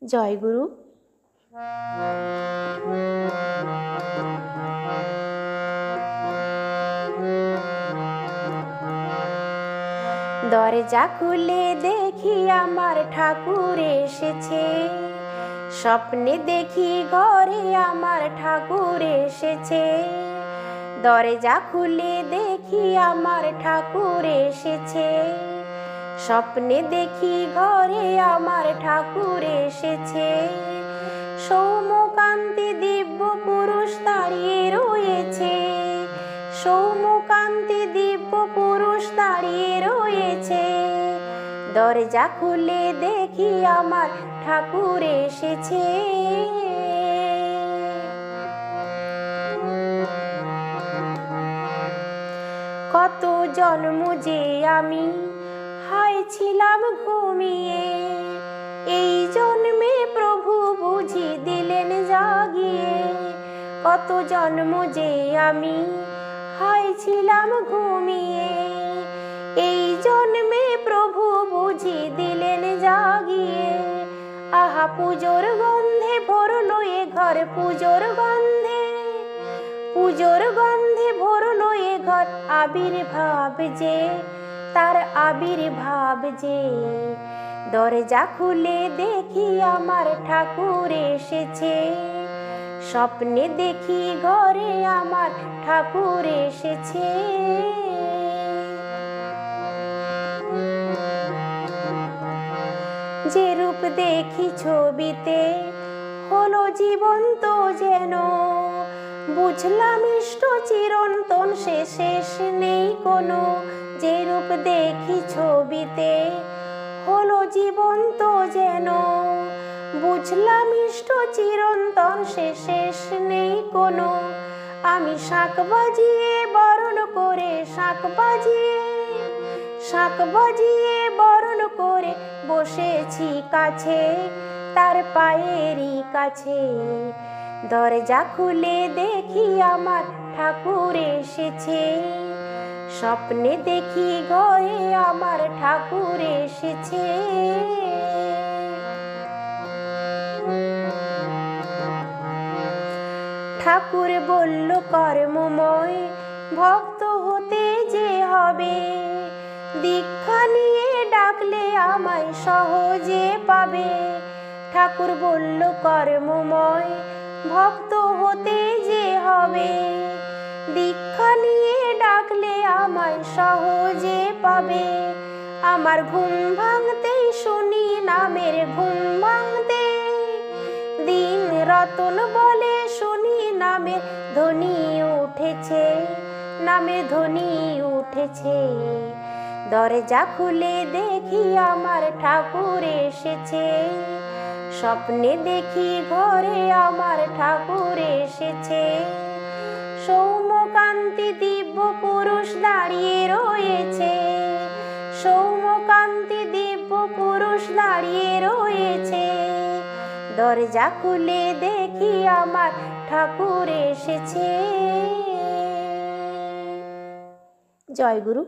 জয় গুরু। দরজা খুলে দেখি আমার ঠাকুর এসেছে, স্বপ্নে দেখি ঘরে আমার ঠাকুর এসেছে। দরজা খুলে দেখি আমার ঠাকুর এসেছে, স্বপ্নে দেখি ঘরে আমার ঠাকুর এসেছে। সৌম্যকান্তি দিব্য পুরুষ দাঁড়িয়ে রয়েছে, সৌম্যকান্তি দিব্য পুরুষ দাঁড়িয়ে রয়েছে। দরজা খুলে দেখি আমার ঠাকুর এসেছে। কত জন্ম যে আমি হায় ছিলাম ঘুমিয়ে, এই জন্মে প্রভু বুঝি দিলেন জাগিয়ে। কত জন্ম যে আমি হায় ছিলাম ঘুমিয়ে, এই জন্মে প্রভু বুঝি দিলেন জাগিয়ে। আহা পুজোর গন্ধে ভরলো এ ঘর, পুজোর গন্ধে, পুজোর গন্ধে ভরলো এ ঘর। আবির্ভাব যে তার আবির্ভাব যে। দরজা খুলে দেখি আমার ঠাকুর এসেছে, স্বপ্নে দেখি ঘরে আমার ঠাকুর এসেছে। যে রূপ দেখি ছবিতে হলো জীবন্ত যেন, বুঝলাম ইষ্ট চিরন্তন সে শেষ নেই কোনো। যে রূপ দেখি ছবিতে হলো জীবন্ত যেন, বুঝলাম ইষ্ট চিরন্তন সে শেষ নেই কোনো। আমি শাঁখ বাজিয়ে বরণ করে, শাঁখ বাজিয়ে, শাঁখ বাজিয়ে বরণ করে বসেছি কাছে, তার পায়েরই কাছে। দরজা খুলে দেখি আমার ঠাকুর এসেছে, স্বপ্নে দেখি ঘরে আমার ঠাকুর এসেছে। ঠাকুর বলল কর্মময় ভক্ত হতে যে হবে, দীক্ষা নিয়ে ডাকলে আমায় সহজে পাবে। ঠাকুর বলল কর্মময় ভক্ত হতে যে হবে, দীক্ষা নিয়ে ডাকলে আমায় সহজে পাবে। আমার ঘুম ভাঙতেই শুনি নামের ঘুম ভাঙতে, দিন রতন বলে শুনি নামের ধ্বনি উঠেছে, নামের ধ্বনি উঠেছে। দরজা খুলে দেখি আমার ঠাকুর এসেছে, স্বপ্নে দেখি ঘরে আমার ঠাকুর এসেছে। সৌম্যকান্তি দিব্য পুরুষ দাঁড়িয়ে রয়েছে, সৌম্যকান্তি দিব্য পুরুষ দাঁড়িয়ে রয়েছে। দরজা খুলে দেখি আমার ঠাকুর এসেছে। জয় গুরু।